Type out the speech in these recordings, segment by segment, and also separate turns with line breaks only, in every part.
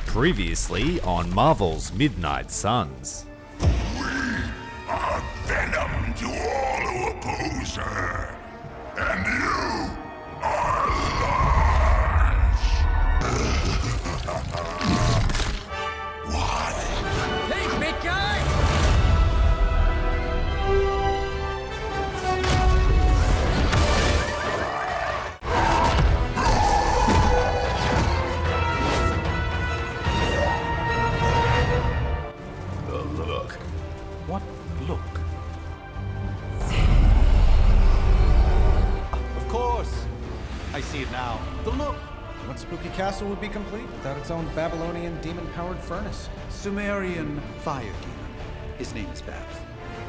Previously on Marvel's Midnight Suns.
We are Venom to all who oppose her, and you are large. What?
Hey, big guy!
What look? Of course! I see it now. The look!
What spooky castle would be complete without its own Babylonian demon-powered furnace?
Sumerian fire demon. His name is Babs.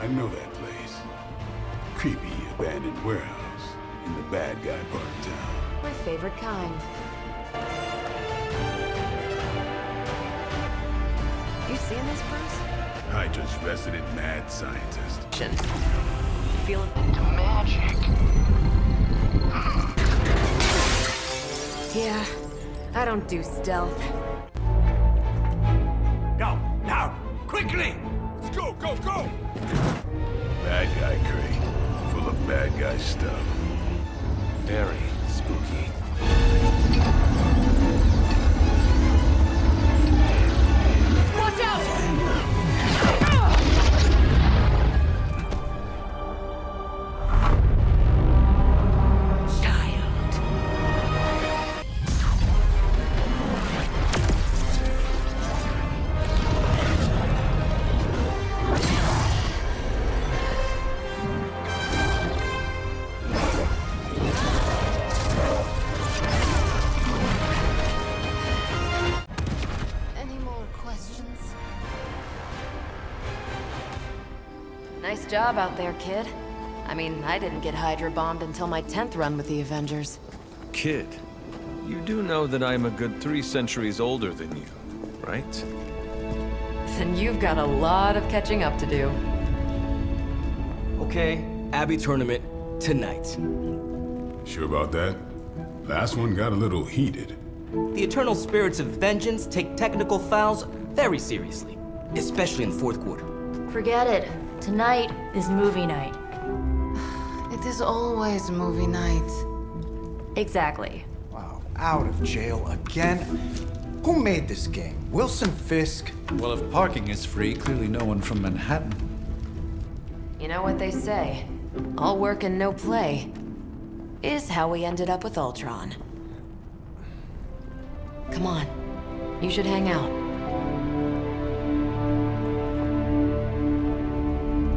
I know that place. Creepy abandoned warehouse in the bad guy part of town.
My favorite kind. You seeing this, Bruce?
Hydra's resident mad scientist.
You feel it?
The magic.
Yeah, I don't do stealth.
Go, now, quickly!
Let's go, go, go! Bad guy crate, full of bad guy stuff.
Very spooky.
Watch out!
Any more questions? Nice job out there, kid. I mean, I didn't get Hydra bombed until my 10th run with the Avengers.
Kid, you do know that I'm a good 3 centuries older than you, right?
Then you've got a lot of catching up to do.
Okay, Abbey tournament tonight.
Sure about that? Last one got a little heated.
The eternal spirits of vengeance take technical fouls very seriously, especially in the fourth quarter.
Forget it. Tonight is movie night.
It is always movie night.
Exactly.
Wow, out of jail again? Who made this game? Wilson Fisk?
Well, if parking is free, clearly no one from Manhattan.
You know what they say? All work and no play is how we ended up with Ultron. Come on. You should hang out.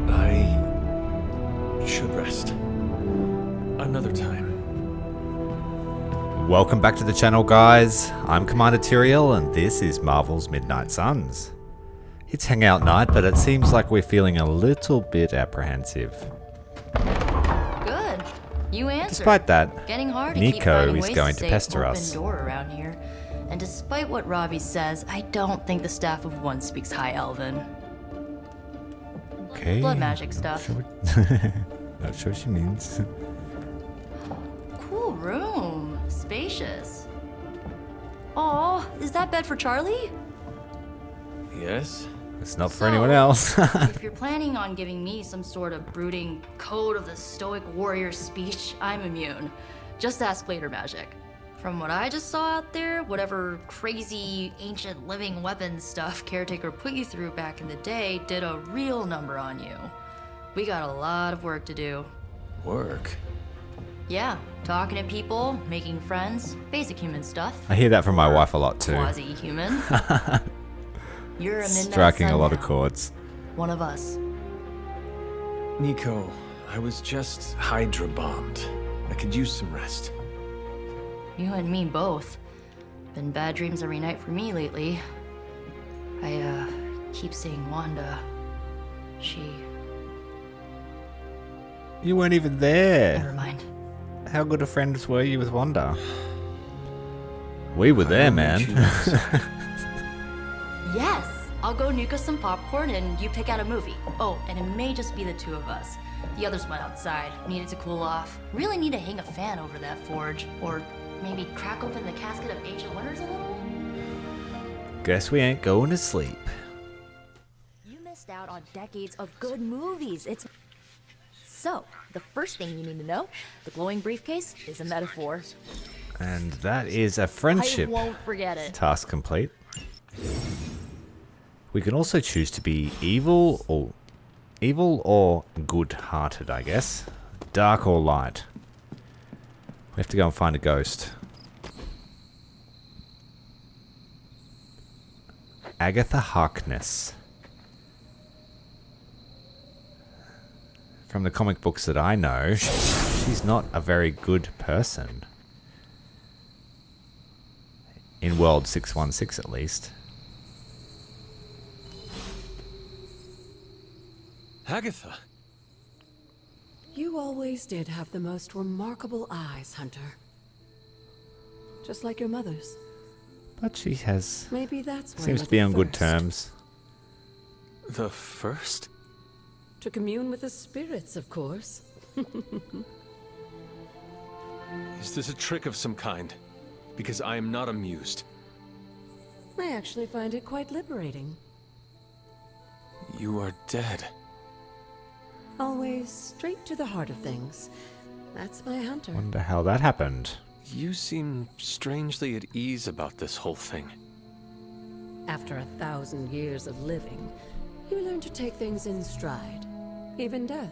I should rest. Another time.
Welcome back to the channel, guys. I'm Commander Tyrael, and this is Marvel's Midnight Suns. It's hangout night, but it seems like we're feeling a little bit apprehensive.
Good. You answered.
Despite that,
Getting hard to keep
Nico
finding
is
ways
going
to
to
say
pester
open
us.
door around here. And despite what Robbie says, I don't think the staff of one speaks High Elven.
Okay.
Blood magic stuff.
Not sure what she means.
Cool room. Spacious. Aw, is that bed for Charlie?
Yes?
It's not for anyone else.
If you're planning on giving me some sort of brooding code of the stoic warrior speech, I'm immune. Just ask later, magic. From what I just saw out there, whatever crazy ancient living weapons stuff Caretaker put you through back in the day did a real number on you. We got a lot of work to do.
Work?
Yeah, talking to people, making friends, basic human stuff.
I hear that from my wife a lot too.
Quasi-human. You're a midnight
Striking
sun
a lot
now.
of chords.
One of us.
Nico, I was just Hydra bombed. I could use some rest.
You and me both. Been bad dreams every night for me lately. I, keep seeing Wanda.
You weren't even there.
Never mind.
How good of friends were you with Wanda? We were there, man.
Yes! I'll go nuke us some popcorn and you pick out a movie. Oh, and it may just be the two of us. The others went outside, needed to cool off. Really need to hang a fan over that forge. Or maybe crack open the casket of Ancient Wonders a little?
Guess we ain't going to sleep.
You missed out on decades of good movies. So, the first thing you need to know, the glowing briefcase is a metaphor.
And that is a friendship.
I won't forget it.
Task complete. We can also choose to be evil or good-hearted, I guess. Dark or light. We have to go and find a ghost. Agatha Harkness. From the comic books that I know, she's not a very good person. In World 616, at least.
Agatha.
You always did have the most remarkable eyes, Hunter. Just like your mother's.
But she has...
Maybe that's why
seems to be on good terms.
The first?
To commune with the spirits, of course.
Is this a trick of some kind? Because I am not amused.
I actually find it quite liberating.
You are dead.
Always straight to the heart of things. That's my Hunter.
Wonder how that happened.
You seem strangely at ease about this whole thing.
After 1,000 years of living, you learn to take things in stride. Even death.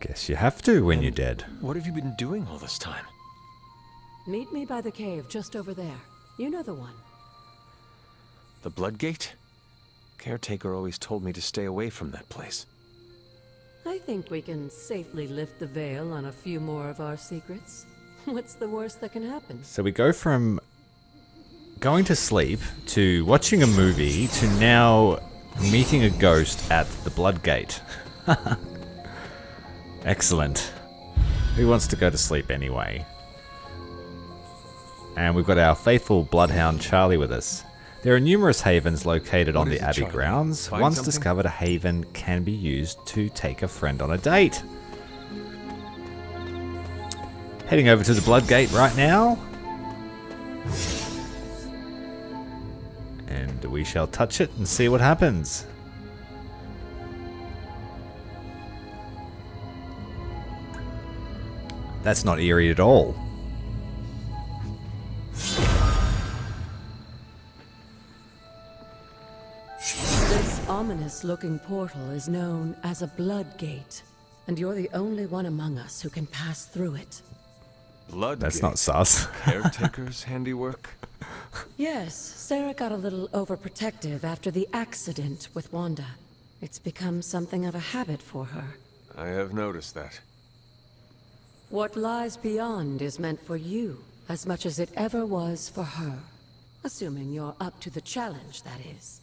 Guess you have to when you're dead.
What have you been doing all this time?
Meet me by the cave just over there. You know the one.
The Bloodgate? Caretaker always told me to stay away from that place.
I think we can safely lift the veil on a few more of our secrets. What's the worst that can happen?
So we go from going to sleep to watching a movie to now meeting a ghost at the Bloodgate. Excellent. Who wants to go to sleep anyway? And we've got our faithful bloodhound Charlie with us. There are numerous havens located on the Abbey grounds.
Find
Once
something?
discovered, a haven can be used to take a friend on a date. Heading over to the Bloodgate right now. And we shall touch it and see what happens. That's not eerie at all.
This ominous-looking portal is known as a Bloodgate, and you're the only one among us who can pass through it.
Bloodgate?
That's not sus.
Caretaker's handiwork?
Yes, Sarah got a little overprotective after the accident with Wanda. It's become something of a habit for her.
I have noticed that.
What lies beyond is meant for you, as much as it ever was for her. Assuming you're up to the challenge, that is.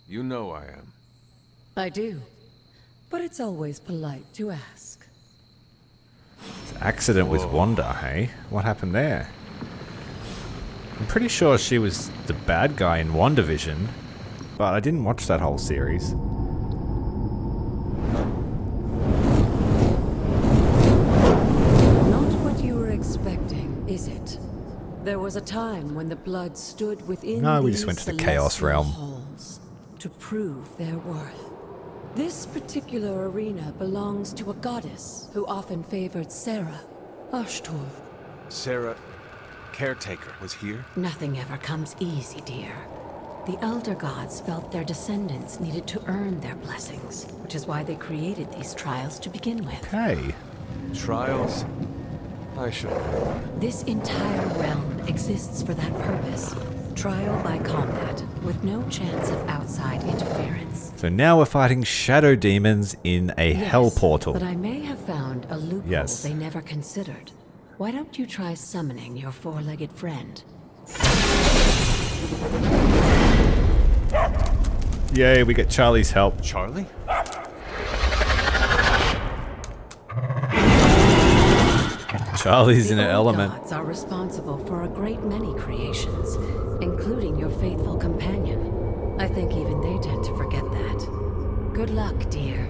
You know I am.
I do. But it's always polite to ask.
Accident with Wanda, hey? What happened there? I'm pretty sure she was the bad guy in WandaVision, but I didn't watch that whole series.
Not what you were expecting, is it? There was a time when the blood stood within
No, we
these
just went to the Chaos
celestial
Realm.
halls to prove their worth. This particular arena belongs to a goddess who often favored Sarah, Ashtor.
Sarah, Caretaker, was here?
Nothing ever comes easy, dear. The Elder Gods felt their descendants needed to earn their blessings, which is why they created these trials to begin with.
Okay.
Trials? I should know.
This entire realm exists for that purpose. Trial by combat, with no chance of outside interference.
So now we're fighting shadow demons in a hell portal.
But I may have found a loophole
Yes.
they never considered. Why don't you try summoning your four-legged friend?
Yay, we get Charlie's help.
Charlie?
Charlie's in
The
an
old
element.
gods are responsible for a great many creations, including your faithful companion. I think even they tend to forget that. Good luck, dear.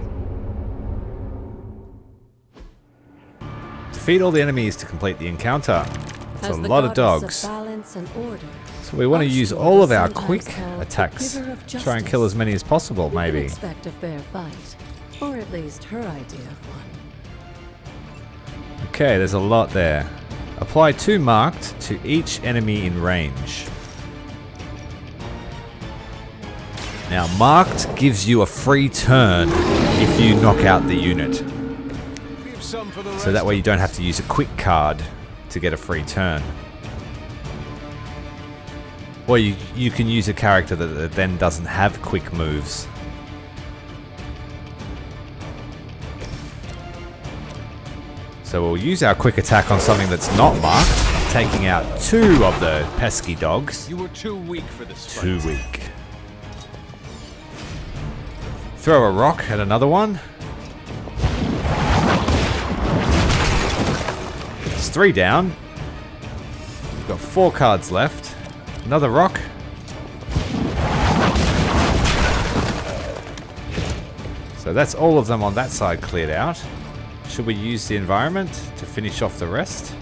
Defeat all the enemies to complete the encounter. It's
As
a
the
lot of
goddess
dogs.
balance and order,
So we want to use
Ashura
all
was
of our
sometimes
quick
called the
attacks.
giver of
Try and kill
justice.
as many as possible,
You can
maybe.
expect a fair fight, or at least her idea of one.
Okay, there's a lot there. Apply 2 marked to each enemy in range. Now, marked gives you a free turn if you knock out the unit. So that way you don't have to use a quick card to get a free turn. Or you can use a character that then doesn't have quick moves. So we'll use our quick attack on something that's not marked, taking out 2 of the pesky dogs.
You were too weak for this fight.
Too weak. Throw a rock at another one. It's 3 down. We've got 4 cards left. Another rock. So that's all of them on that side cleared out. Should we use the environment to finish off the rest?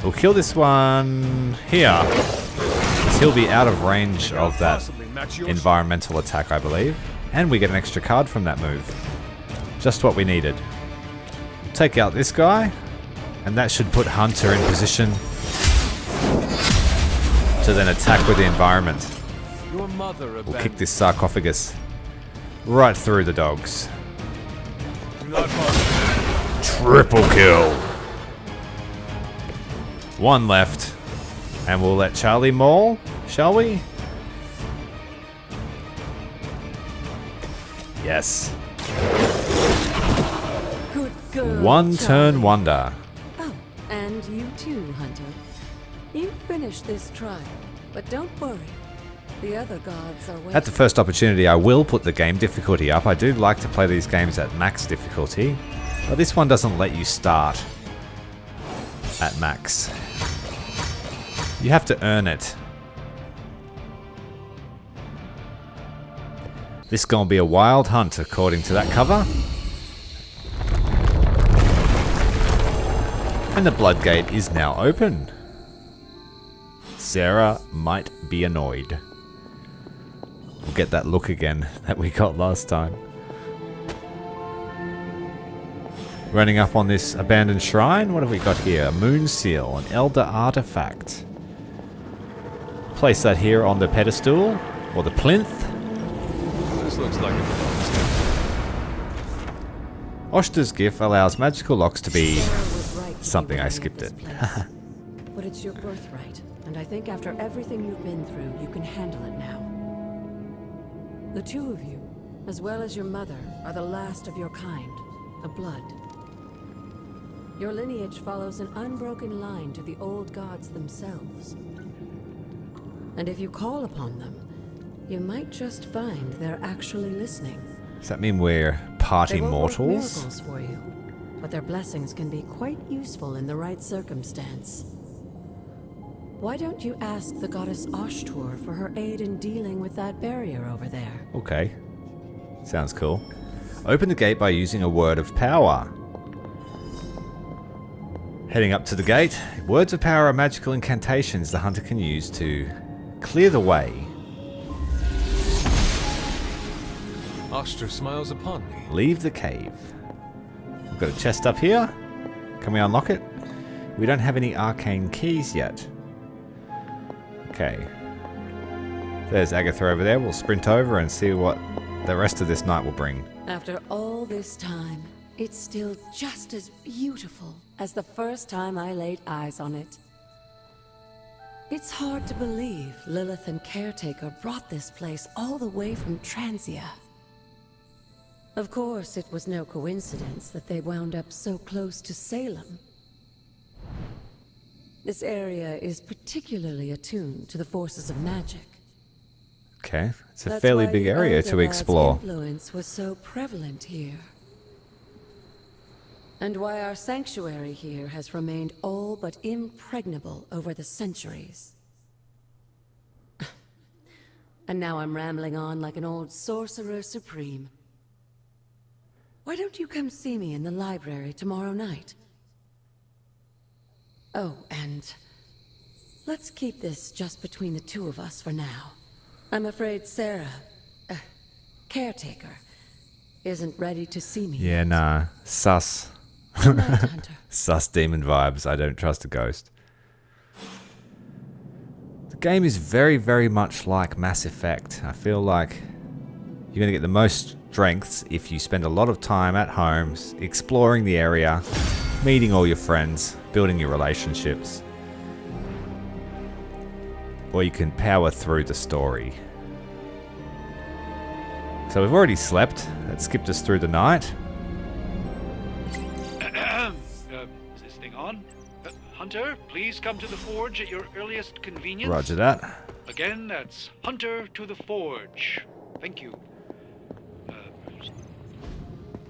We'll kill this one here. 'Cause he'll be out of range of that environmental attack, I believe. And we get an extra card from that move. Just what we needed. Take out this guy, and that should put Hunter in position to then attack with the environment.
Your mother
We'll kick this sarcophagus right through the dogs. Triple kill. 1 left. And we'll let Charlie maul, shall we? Yes.
Good girl,
1 turn
Charlie.
wonder.
Oh, and you too, Hunter. You finished this trial, but don't worry. The other gods are waiting.
At the first opportunity, I will put the game difficulty up. I do like to play these games at max difficulty, but this one doesn't let you start at max. You have to earn it. This is gonna be a wild hunt, according to that cover. And the blood gate is now open. Sarah might be annoyed. We'll get that look again that we got last time. Running up on this abandoned shrine, what have we got here? A moon seal, an elder artifact. Place that here on the pedestal, or the plinth.
This looks like a
Oshta's gift allows magical locks to be
Sarah was right to be
something. I
wary of
skipped
this
it.
place. But it's your birthright, and I think after everything you've been through, you can handle it now. The 2 of you, as well as your mother, are the last of your kind, the blood. Your lineage follows an unbroken line to the old gods themselves. And if you call upon them, you might just find they're actually listening.
Does that mean we're party
They won't work
mortals?
miracles for you, but their blessings can be quite useful in the right circumstance. Why don't you ask the goddess Ashtur for her aid in dealing with that barrier over there?
Okay. Sounds cool. Open the gate by using a word of power. Heading up to the gate, words of power are magical incantations the hunter can use to clear the way.
Ashtur smiles upon me.
Leave the cave. We've got a chest up here. Can we unlock it? We don't have any arcane keys yet. Okay. There's Agatha over there. We'll sprint over and see what the rest of this night will bring.
After all this time, it's still just as beautiful as the first time I laid eyes on it. It's hard to believe Lilith and Caretaker brought this place all the way from Transia. Of course, it was no coincidence that they wound up so close to Salem. This area is particularly attuned to the forces of magic.
Okay. It's a
That's
fairly
why
big
the
area
Elder
to
God's
explore.
Influence was so prevalent here. And why our sanctuary here has remained all but impregnable over the centuries. And now I'm rambling on like an old sorcerer supreme. Why don't you come see me in the library tomorrow night? Oh, and let's keep this just between the two of us for now. I'm afraid Sarah, caretaker, isn't ready to see me.
Yeah, nah. Sus.
Good night, Hunter.
Sus demon vibes. I don't trust a ghost. The game is very, very much like Mass Effect. I feel like you're going to get the most strengths if you spend a lot of time at home exploring the area, meeting all your friends, building your relationships. Or you can power through the story. So we've already slept. That skipped us through the night.
Is this thing on? Hunter, please come to the forge at your earliest convenience.
Roger that.
Again, that's Hunter to the forge. Thank you.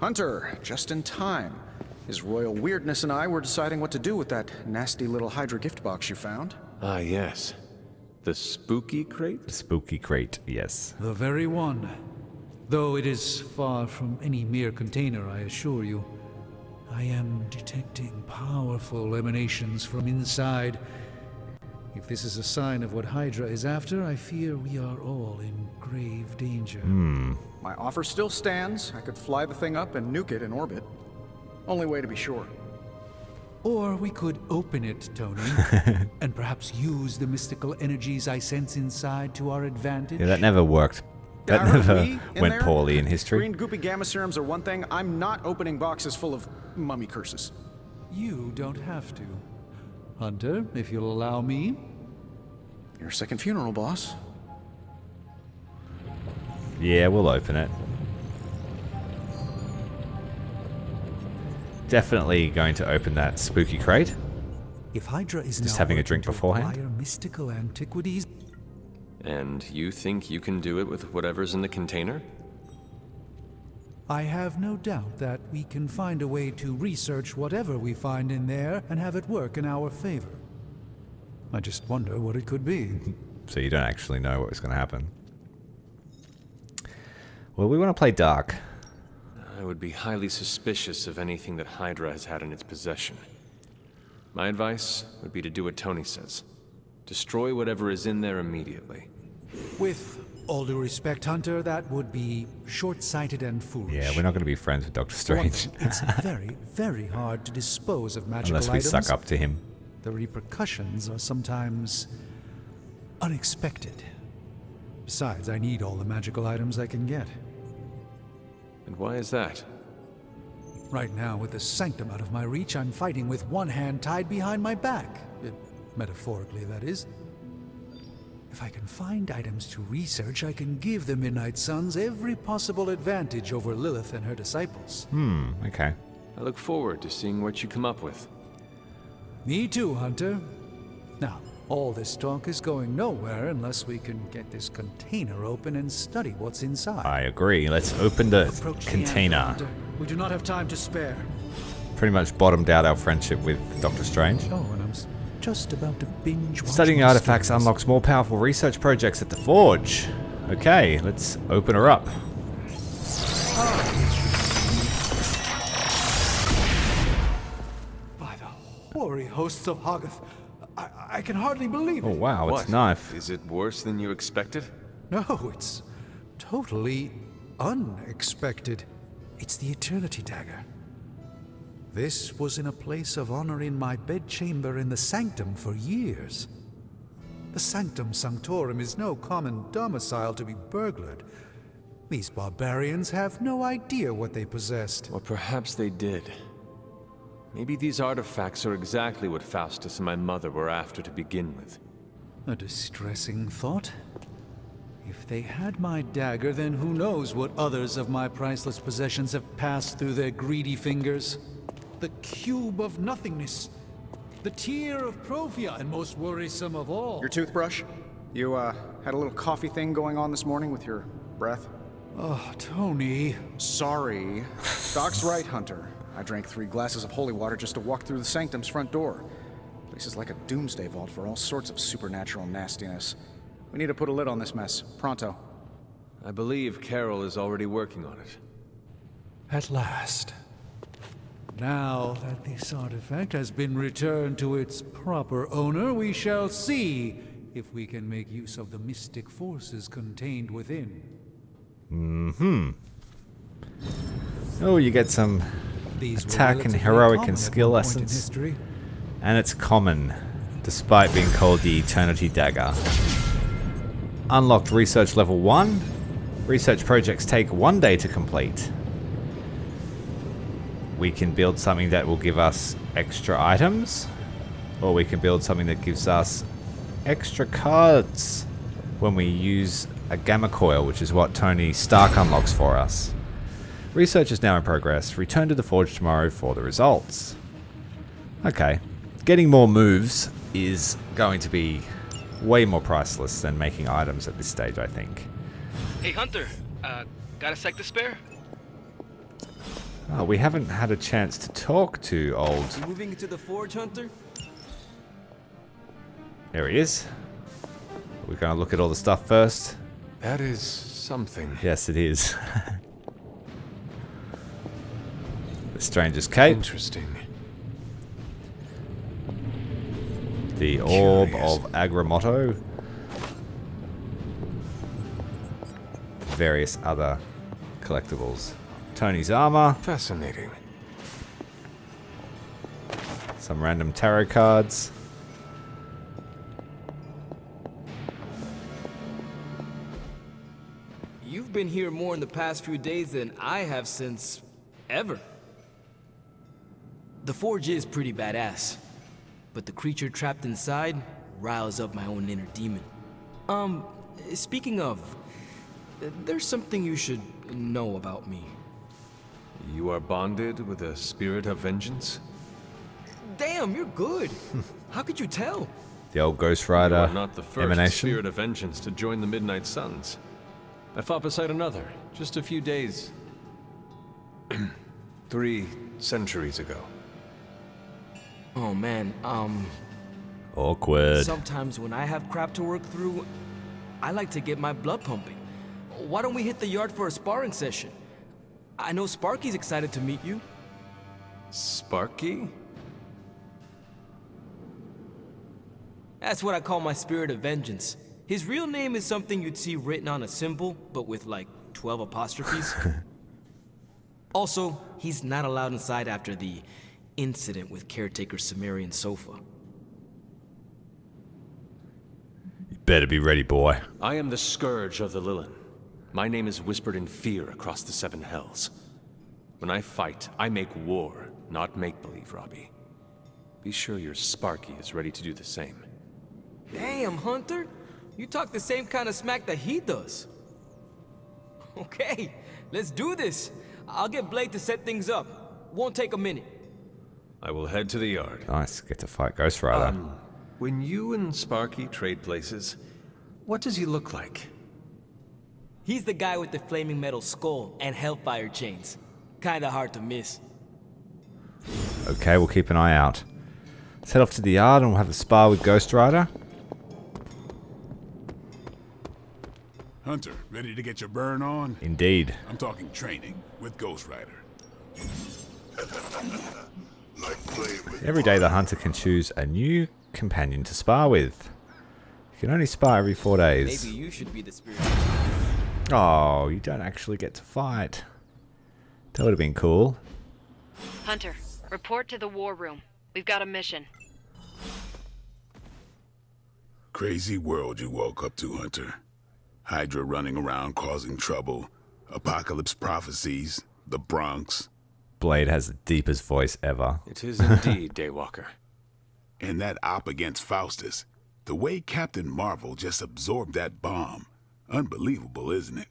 Hunter, just in time. His royal weirdness and I were deciding what to do with that nasty little Hydra gift box you found.
Ah, yes. The spooky crate?
The spooky crate, yes.
The very one. Though it is far from any mere container, I assure you. I am detecting powerful emanations from inside. If this is a sign of what Hydra is after, I fear we are all in grave danger.
My offer still stands. I could fly the thing up and nuke it in orbit. Only way to be sure.
Or we could open it, Tony, and perhaps use the mystical energies I sense inside to our advantage.
Yeah, that never worked. That never went poorly in history.
Green goopy gamma serums are one thing. I'm not opening boxes full of mummy curses.
You don't have to. Hunter, if you'll allow me.
Your second funeral, boss.
Yeah, we'll open it. Definitely going to open that spooky crate.
If Hydra is
Just
now
having a
working
drink
to
beforehand.
acquire mystical antiquities.
And you think you can do it with whatever's in the container?
I have no doubt that we can find a way to research whatever we find in there and have it work in our favor. I just wonder what it could be.
So you don't actually know what was going to happen. Well, we want to play dark.
I would be highly suspicious of anything that Hydra has had in its possession. My advice would be to do what Tony says. Destroy whatever is in there immediately.
With all due respect, Hunter, that would be short-sighted and foolish.
Yeah, we're not going to be friends with Doctor Strange.
It's very, very hard to dispose of magical
Unless we
items.
suck up to him.
The repercussions are sometimes unexpected. Besides, I need all the magical items I can get.
And why is that?
Right now, with the Sanctum out of my reach, I'm fighting with one hand tied behind my back. Metaphorically, that is. If I can find items to research, I can give the Midnight Suns every possible advantage over Lilith and her disciples.
Okay.
I look forward to seeing what you come up with.
Me too, Hunter. Now, all this talk is going nowhere unless we can get this container open and study what's inside.
I agree. Let's open the
Approach the
container.
answer, Hunter. We do not have time to spare.
Pretty much bottomed out our friendship with Doctor Strange.
Oh, and I'm just about to binge watch
Studying
my
artifacts
stories.
unlocks more powerful research projects at the Forge. Okay, let's open her up.
By the hoary hosts of Hoggoth, I can hardly believe it.
Oh wow, it's
What?
a knife.
Is it worse than you expected?
No, it's totally unexpected. It's the Eternity Dagger. This was in a place of honor in my bedchamber in the Sanctum for years. The Sanctum Sanctorum is no common domicile to be burglared. These barbarians have no idea what they possessed.
Or perhaps they did. Maybe these artifacts are exactly what Faustus and my mother were after to begin with.
A distressing thought. If they had my dagger, then who knows what others of my priceless possessions have passed through their greedy fingers. The cube of nothingness. The tear of Profia, and most worrisome of all.
Your toothbrush? You, had a little coffee thing going on this morning with your breath?
Oh, Tony.
Sorry. Doc's right, Hunter. I drank 3 glasses of holy water just to walk through the Sanctum's front door. Place is like a doomsday vault for all sorts of supernatural nastiness. We need to put a lid on this mess. Pronto.
I believe Carol is already working on it.
At last. Now that this artifact has been returned to its proper owner, we shall see if we can make use of the mystic forces contained within.
Oh, you get some attack and heroic and skill lessons. And it's common, despite being called the Eternity Dagger. Unlocked research level 1. Research projects take 1 day to complete. We can build something that will give us extra items, or we can build something that gives us extra cards when we use a gamma coil, which is what Tony Stark unlocks for us. Research is now in progress. Return to the Forge tomorrow for the results. Okay. Getting more moves is going to be way more priceless than making items at this stage, I think.
Hey Hunter, got a sec to spare?
Oh, we haven't had a chance to talk to old...
You moving into the Forge, Hunter?
There he is. We're going to look at all the stuff first.
That is something.
Yes, it is. The Stranger's Cape.
Interesting.
The Orb of Agamotto. Various other collectibles. Tony's armor.
Fascinating.
Some random tarot cards.
You've been here more in the past few days than I have since ever. The Forge is pretty badass, but the creature trapped inside riles up my own inner demon. Speaking of, there's something you should know about me.
You are bonded with a spirit of vengeance?
Damn, you're good. How could you tell?
The old Ghost Rider
You are not the first
emanation.
spirit of vengeance to join the Midnight Suns. I fought beside another, just a few days... 3 centuries ago.
Oh man,
Awkward.
sometimes when I have crap to work through, I like to get my blood pumping. Why don't we hit the yard for a sparring session? I know Sparky's excited to meet you.
Sparky?
That's what I call my spirit of vengeance. His real name is something you'd see written on a symbol, but with like 12 apostrophes. Also, he's not allowed inside after the incident with caretaker Sumerian sofa.
You better be ready, boy.
I am the Scourge of the Lilin. My name is whispered in fear across the 7 hells. When I fight, I make war, not make-believe, Robbie. Be sure your Sparky is ready to do the same.
Damn, Hunter! You talk the same kind of smack that he does. Okay, let's do this. I'll get Blade to set things up. Won't take a minute.
I will head to the yard.
Nice, get to fight Ghost Rider.
When you and Sparky trade places, what does he look like?
He's the guy with the flaming metal skull and hellfire chains. Kinda hard to miss.
Okay, we'll keep an eye out. Let's head off to the yard and we'll have a spar with Ghost Rider.
Hunter, ready to get your burn on?
Indeed.
I'm talking training with Ghost Rider.
Every day the hunter can choose a new companion to spar with. You can only spar every 4 days.
Maybe you should be the spirit.
Oh, you don't actually get to fight. That would have been cool.
Hunter, report to the war room. We've got a mission.
Crazy world you woke up to, Hunter. Hydra running around causing trouble. Apocalypse prophecies. The Bronx.
Blade has the deepest voice ever.
It is indeed, Daywalker.
And that op against Faustus. The way Captain Marvel just absorbed that bomb. Unbelievable, isn't it?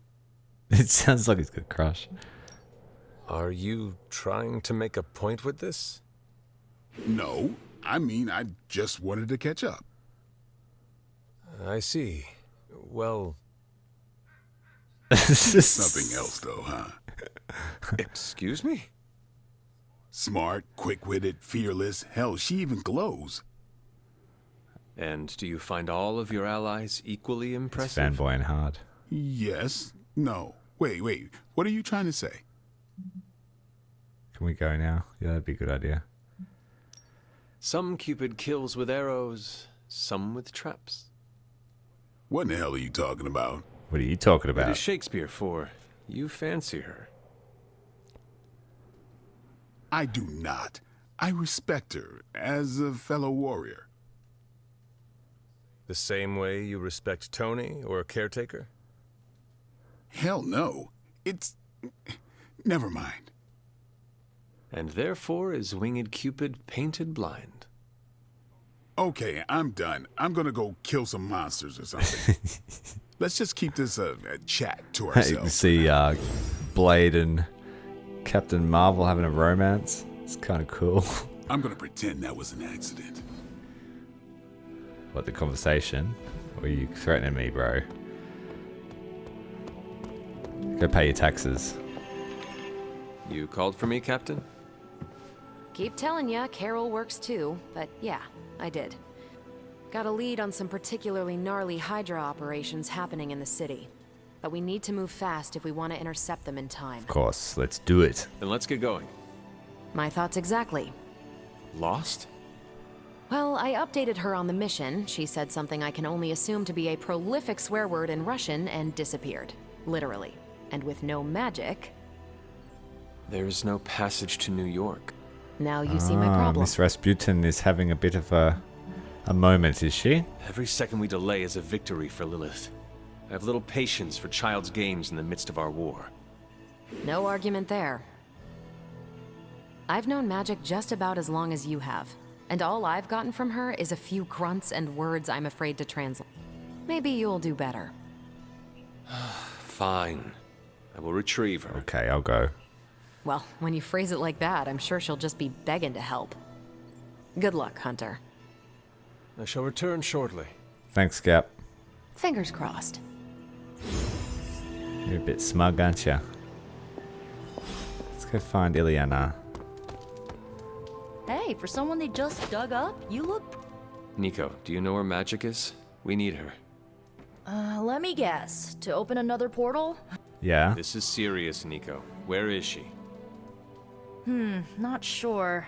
It sounds like he's got a crush.
Are you trying to make a point with this?
No, I mean, I just wanted to catch up.
I see. Well...
Something else, though, huh?
Excuse me?
Smart, quick-witted, fearless. Hell, she even glows.
And do you find all of your allies equally impressive?
It's fanboy and hard.
Yes. No. Wait. What are you trying to say?
Can we go now? Yeah, that'd be a good idea.
Some Cupid kills with arrows, some with traps.
What in the hell are you talking about?
What are you talking
It
about?
is Shakespeare for you fancy her.
I do not. I respect her as a fellow warrior.
The same way you respect Tony or a caretaker?
Hell no. It's... Never mind.
And therefore is winged Cupid painted blind.
Okay, I'm done. I'm gonna go kill some monsters or something. Let's just keep this a chat to
You
ourselves.
see Blade and Captain Marvel having a romance. It's kind of cool.
I'm gonna pretend that was an accident.
What, the conversation? Or are you threatening me, bro? Go pay your taxes.
You called for me, Captain?
Keep telling ya, Carol works too, but yeah, I did. Got a lead on some particularly gnarly Hydra operations happening in the city. But we need to move fast if we want to intercept them in time.
Of course, let's do it.
Then let's get going.
My thoughts exactly.
Lost?
Well, I updated her on the mission. She said something I can only assume to be a prolific swear word in Russian and disappeared. Literally. And with no magic...
There's no passage to New York.
Now you see my problem.
Miss Rasputin is having a bit of a moment, is she?
Every second we delay is a victory for Lilith. I have little patience for child's games in the midst of our war.
No argument there. I've known magic just about as long as you have. And all I've gotten from her is a few grunts and words I'm afraid to translate. Maybe you'll do better.
Fine. I will retrieve her.
Okay, I'll go.
Well, when you phrase it like that, I'm sure she'll just be begging to help. Good luck, Hunter.
I shall return shortly.
Thanks, Cap.
Fingers crossed.
You're a bit smug, aren't you? Let's go find Ilyana.
Hey, for someone they just dug up, you look...
Nico, do you know where magic is? We need her.
Let me guess. To open another portal?
Yeah?
This is serious, Nico. Where is she?
Not sure.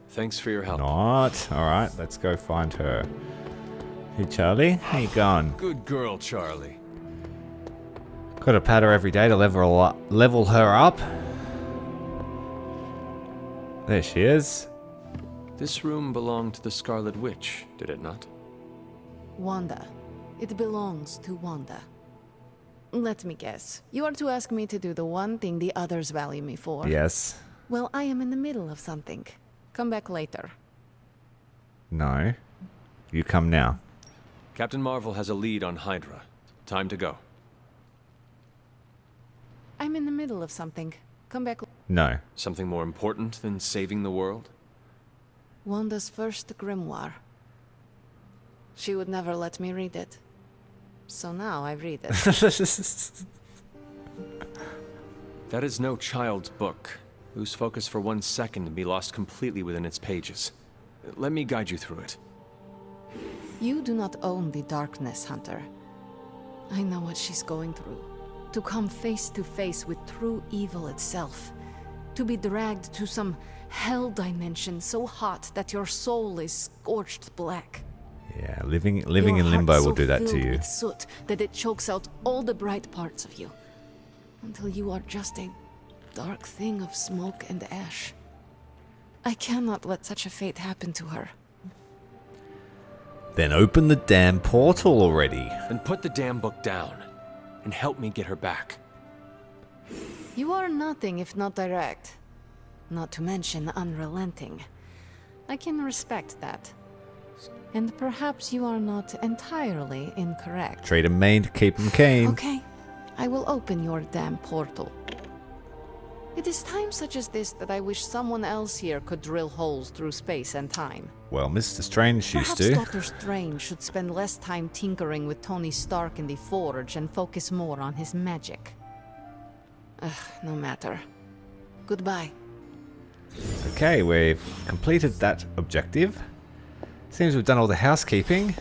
Thanks for your help.
Not. Alright, let's go find her. Hey, Charlie. How you going?
Good girl, Charlie.
Gotta pat her every day to level her up. There she is.
This room belonged to the Scarlet Witch, did it not?
Wanda. It belongs to Wanda. Let me guess. You are to ask me to do the one thing the others value me for.
Yes.
Well, I am in the middle of something. Come back later.
No. You come now.
Captain Marvel has a lead on Hydra. Time to go.
I'm in the middle of something. Come back.
No.
Something more important than saving the world?
Wanda's first grimoire. She would never let me read it. So now I read it.
That is no child's book. Lose focus for 1 second and be lost completely within its pages. Let me guide you through it.
You do not own the darkness, Hunter. I know what she's going through. To come face to face with true evil itself. To be dragged to some hell dimension so hot that your soul is scorched black.
Yeah, living in limbo will do that to you.
With soot that it chokes out all the bright parts of you. Until you are just a dark thing of smoke and ash. I cannot let such a fate happen to her.
Then open the damn portal already.
Then put the damn book down and help me get her back.
You are nothing if not direct. Not to mention unrelenting. I can respect that. And perhaps you are not entirely incorrect.
Treat 'em mean to keep 'em keen.
Okay, I will open your damn portal. It is times such as this that I wish someone else here could drill holes through space and time.
Well, Mr. Strange used
Perhaps
to.
Dr. Strange should spend less time tinkering with Tony Stark in the Forge and focus more on his magic. No matter. Goodbye.
Okay, we've completed that objective. Seems we've done all the housekeeping.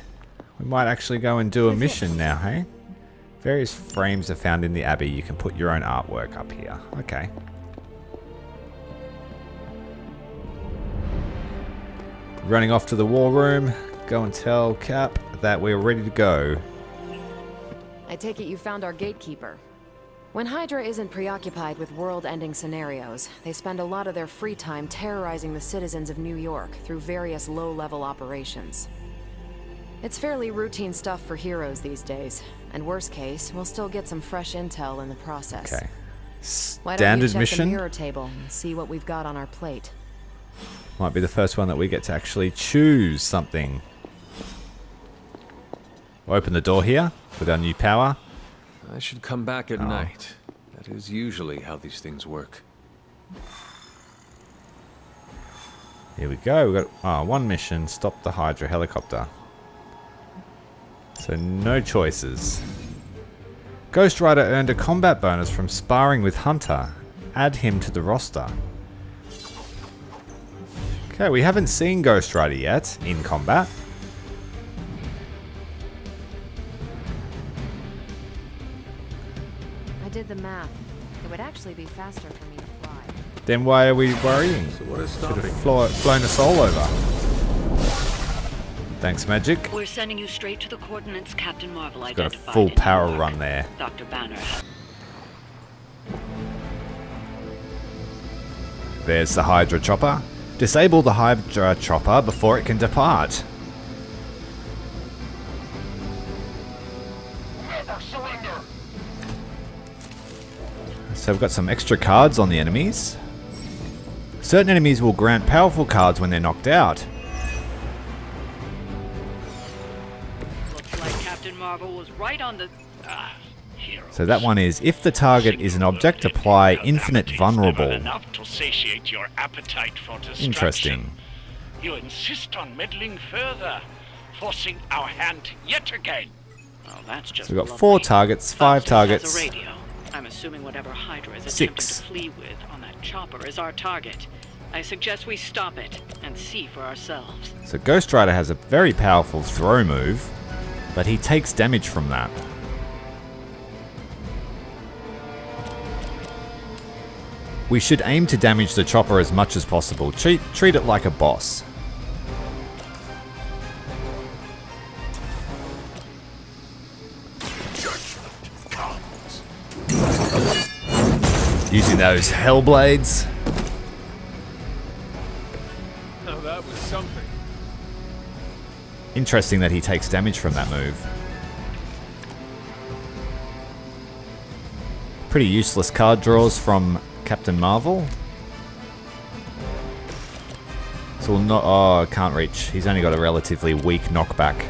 We might actually go and do a mission now, hey? Various frames are found in the Abbey. You can put your own artwork up here. Okay. Running off to the war room. Go and tell Cap that we're ready to go.
I take it you found our gatekeeper. When Hydra isn't preoccupied with world-ending scenarios, they spend a lot of their free time terrorizing the citizens of New York through various low-level operations. It's fairly routine stuff for heroes these days, and worst case, we'll still get some fresh intel in the process.
Okay.
Why don't you
Standard
check
mission.
the mirror table and see what we've got on our plate?
Might be the first one that we get to actually choose something. We'll open the door here with our new power.
I should come back at night. That is usually how these things work.
Here we go. We've got one mission. Stop the Hydra helicopter. So no choices. Ghost Rider earned a combat bonus from sparring with Hunter. Add him to the roster. Okay, we haven't seen Ghost Rider yet in combat.
I did the math. It would actually be faster for me to fly.
Then why are we worrying?
So what is
Should
stopping?
have flown us all over. Thanks, Magic.
We're sending you straight to the coordinates Captain Marvel
Got a
identified.
full
in
power
New York.
run there.
Dr. Banner.
There's the Hydra chopper. Disable the Hydra chopper before it can depart. So we've got some extra cards on the enemies. Certain enemies will grant powerful cards when they're knocked out.
Looks like Captain Marvel was right on the...
So that one is, if the target is an object, apply infinite vulnerable.
Enough to satiate your appetite for destruction.
Interesting.
You insist on meddling further, forcing our hand yet again.
Well, that's just
So we've got
lovely.
4 targets, 5
Has
targets.
a radio. I'm assuming whatever Hydra is
6.
attempting to flee with on that chopper is our target. I suggest we stop it and see for ourselves.
So Ghost Rider has a very powerful throw move, but he takes damage from that. We should aim to damage the chopper as much as possible. Treat it like a boss. Using those Hellblades.
Now that was something.
Interesting that he takes damage from that move. Pretty useless card draws from Captain Marvel. So we'll not. Oh, can't reach. He's only got a relatively weak knockback.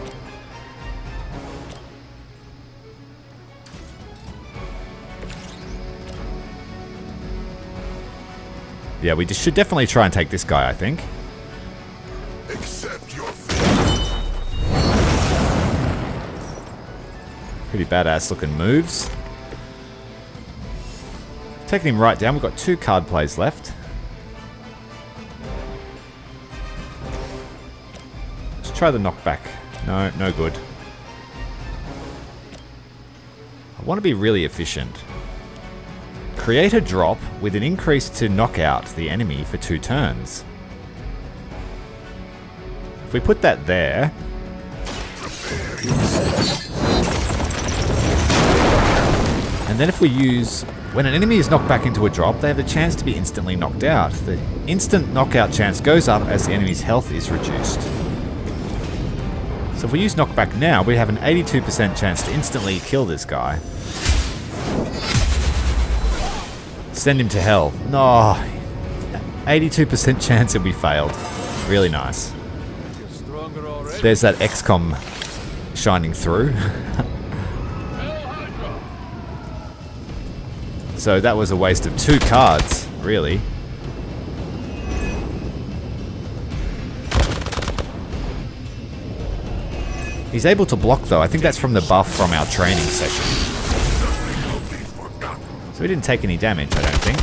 Yeah, we should definitely try and take this guy, I think.
Accept your
Pretty badass looking moves. Taking him right down. We've got 2 card plays left. Let's try the knockback. No, no good. I want to be really efficient. Create a drop with an increase to knock out the enemy for 2 turns. If we put that there... And then if we use... When an enemy is knocked back into a drop, they have the chance to be instantly knocked out. The instant knockout chance goes up as the enemy's health is reduced. So if we use knockback now, we have an 82% chance to instantly kill this guy. Send him to hell. No, 82% chance that we failed. Really nice. There's that XCOM shining through. So that was a waste of 2 cards, really. He's able to block though. I think that's from the buff from our training session. So we didn't take any damage, I don't think.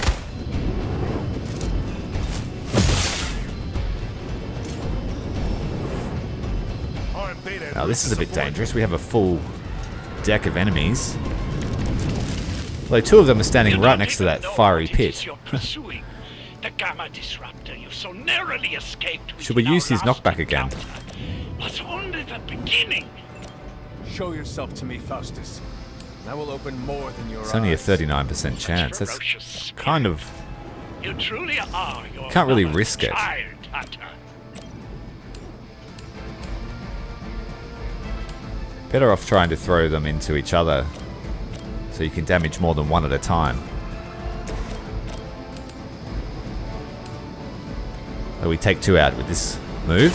Now this is a bit dangerous. We have a full deck of enemies. Although 2 of them are standing right next to that fiery pit.
You're pursuing. The gamma disruptor you so narrowly escaped with
Should we use his knockback again?
was only the beginning.
Show yourself to me, Faustus. And I will open more than your eyes.
It's only a 39% chance. That's kind of...
You truly are your
Can't really
mother's
risk it.
child, Hunter.
Better off trying to throw them into each other so you can damage more than one at a time. So we take 2 out with this move.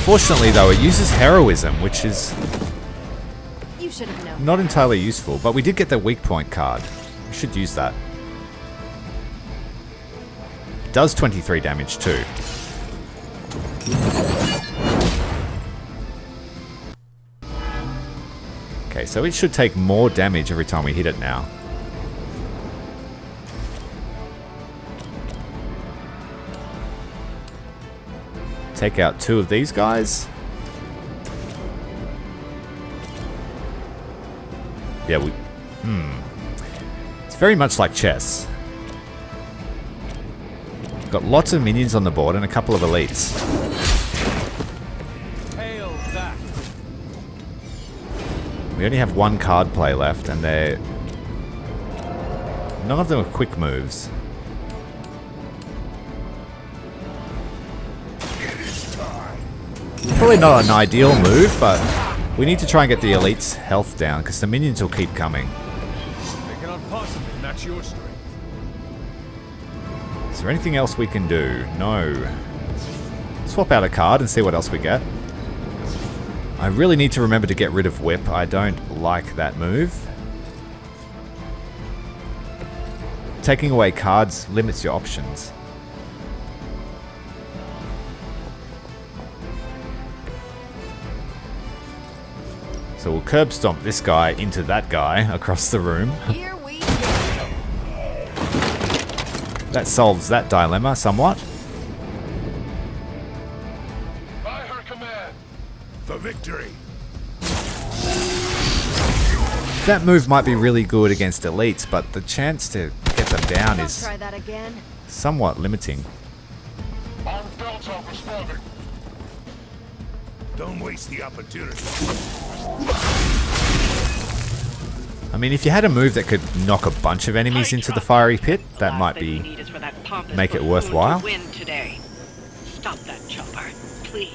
Fortunately though, it uses heroism, which is
You should have known.
not entirely useful, but we did get the weak point card. We should use that. It does 23 damage too. Okay, so it should take more damage every time we hit it now. Take out 2 of these guys. Yeah, we... It's very much like chess. We've got lots of minions on the board and a couple of elites.
Hail that.
We only have 1 card play left, and they're... None of them are quick moves. Probably not an ideal move, but we need to try and get the elite's health down, because the minions will keep coming.
They cannot possibly match your strength.
Is there anything else we can do? No. Swap out a card and see what else we get. I really need to remember to get rid of Whip. I don't like that move. Taking away cards limits your options. So we'll curb stomp this guy into that guy across the room.
Here we go.
That solves that dilemma somewhat.
By her command, for victory.
That move might be really good against elites, but the chance to get them down is
Try that again.
somewhat limiting.
Armed belts are responding. Don't waste the opportunity.
I mean, if you had a move that could knock a bunch of enemies into the fiery pit, that might be make it worthwhile.
Win today. Stop that chopper, please.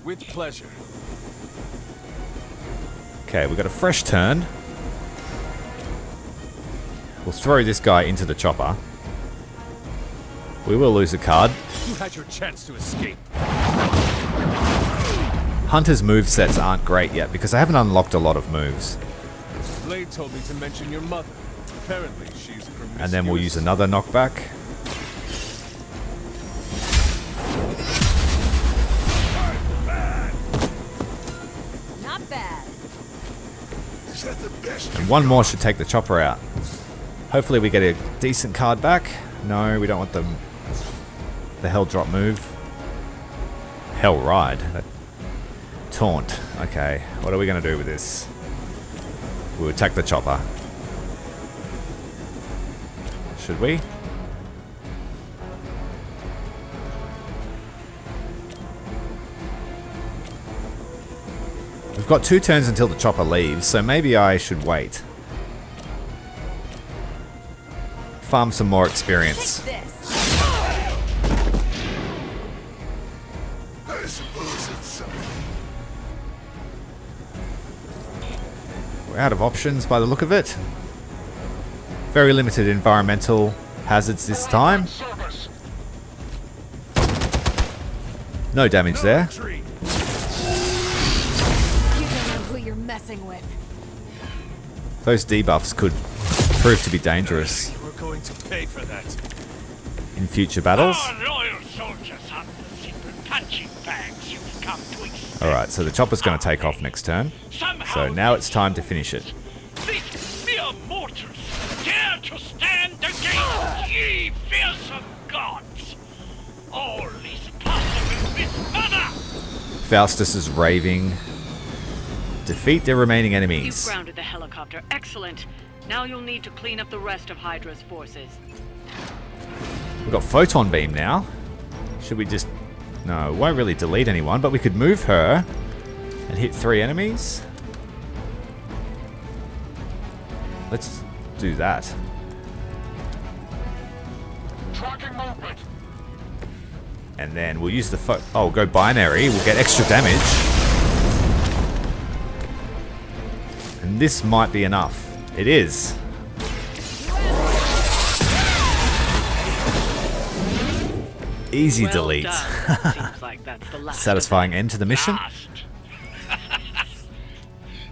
With pleasure.
Okay, we've got a fresh turn. We'll throw this guy into the chopper. We will lose a card.
You had your chance to escape.
Hunter's movesets aren't great yet because I haven't unlocked a lot of moves.
Blade told me to mention your mother. Apparently she's promiscuous.
And then we'll use another knockback.
Not bad.
Is that the best?
And one more should take the chopper out. Hopefully we get a decent card back. No, we don't want the Hell Drop move. Hell Ride. Taunt. Okay, what are we going to do with this? We'll attack the chopper. Should we? We've got 2 turns until the chopper leaves, so maybe I should wait. Farm some more experience.
I suppose it's something.
We're out of options by the look of it. Very limited environmental hazards this time. No damage there.
You don't know who you're messing with.
Those debuffs could prove to be dangerous
We're going to pay for that.
in future battles.
Our loyal soldiers have the secret punching bags you've come to expect.
Alright, so the chopper's going to take off next turn. So now it's time to finish it.
These mere mortals dare to stand against ye fearsome gods. All is possible with mother.
Faustus is raving. Defeat the remaining
You've
enemies.
grounded the helicopter. Excellent. Now you'll need to clean up the rest of Hydra's forces.
We've got photon beam now. Should we just... No, it won't really delete anyone, but we could move her and hit 3 enemies. Let's do that.
Tracking movement.
And then we'll use the go binary. We'll get extra damage. And this might be enough. It is. Easy
Well
delete.
Seems like that's the last
Satisfying end to the mission.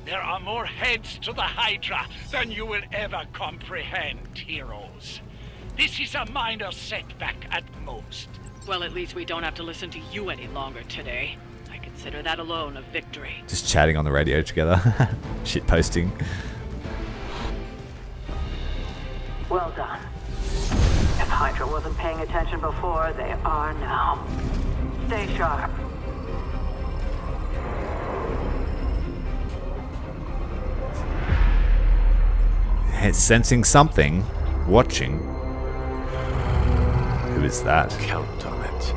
There are more heads to the Hydra than you will ever comprehend, heroes. This is a minor setback at most.
Well, at least we don't have to listen to you any longer today. I consider that alone a victory.
Just chatting on the radio together. Shit posting.
Well done. If Hydra wasn't paying attention before, they are now. Stay sharp.
It's sensing something. Watching. Who is that?
Count on it.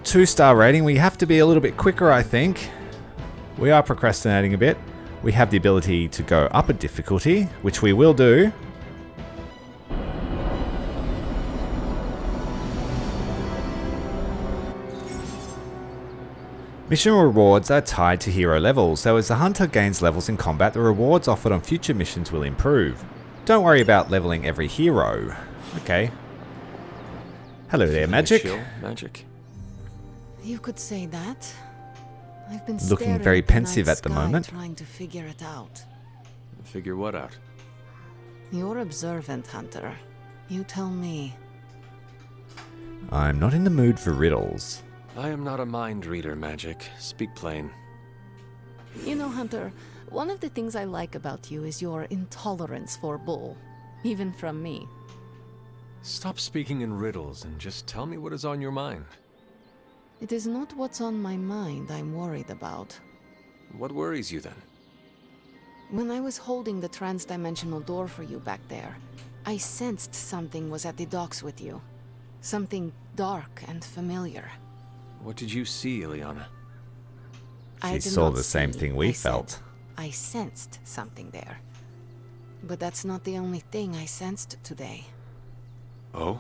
2-star rating. We have to be a little bit quicker, I think. We are procrastinating a bit. We have the ability to go up a difficulty, which we will do. Mission rewards are tied to hero levels, so as the hunter gains levels in combat, the rewards offered on future missions will improve. Don't worry about leveling every hero. Okay. Hello there, Magic.
Chill, Magic.
You could say that. I've been
Looking
staring
very
at the
pensive
night
at the
sky
moment.
trying to figure it out.
Figure what out?
You're observant, Hunter. You tell me.
I'm not in the mood for riddles.
I am not a mind reader, Magic. Speak plain.
You know, Hunter, one of the things I like about you is your intolerance for bull. Even from me.
Stop speaking in riddles and just tell me what is on your mind.
It is not what's on my mind I'm worried about.
What worries you then?
When I was holding the trans-dimensional door for you back there, I sensed something was at the docks with you. Something dark and familiar.
What did you see, Ileana?
She saw the same thing we felt.
I sensed something there. But that's not the only thing I sensed today.
Oh?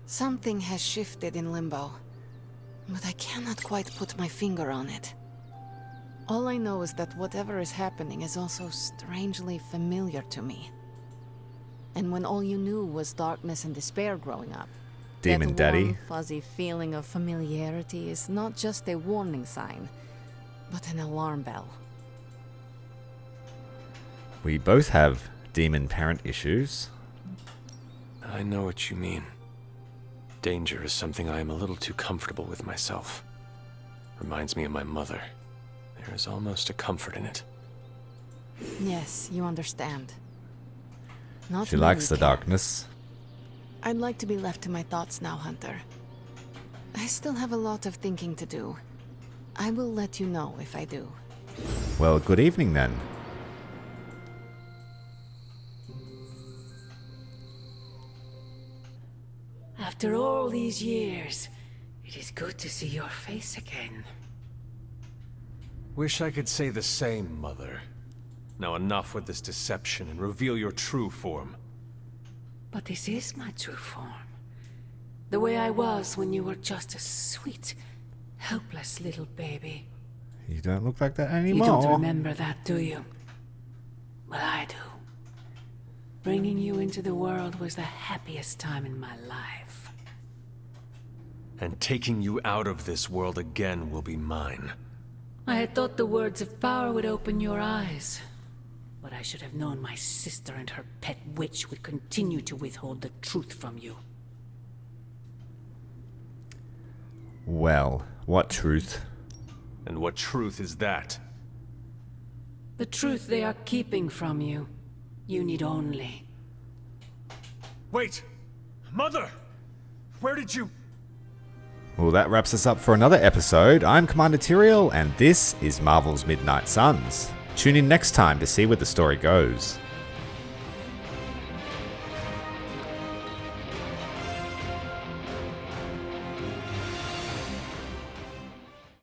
Something has shifted in Limbo. But I cannot quite put my finger on it. All I know is that whatever is happening is also strangely familiar to me. And when all you knew was darkness and despair growing up,
Demon
that
Daddy.
warm, fuzzy feeling of familiarity is not just a warning sign, but an alarm bell.
We both have demon parent issues.
I know what you mean. Danger is something I am a little too comfortable with myself. Reminds me of my mother. There is almost a comfort in it.
Yes, you understand. Not
She
many
likes the
can.
darkness.
I'd like to be left to my thoughts now, Hunter. I still have a lot of thinking to do. I will let you know if I do.
Well, good evening then.
After all these years, it is good to see your face again.
Wish I could say the same, Mother. Now enough with this deception and reveal your true form.
But this is my true form. The way I was when you were just a sweet, helpless little baby.
You don't look like that
You
anymore.
don't remember that, do you? Well, I do. Bringing you into the world was the happiest time in my life.
And taking you out of this world again will be mine.
I had thought the words of power would open your eyes. But I should have known my sister and her pet witch would continue to withhold the truth from you.
Well, what truth?
And what truth is that?
The truth they are keeping from you. You need only.
Wait! Mother! Where did you...
Well, that wraps us up for another episode. I'm Commander Tyrael, and this is Marvel's Midnight Suns. Tune in next time to see where the story goes.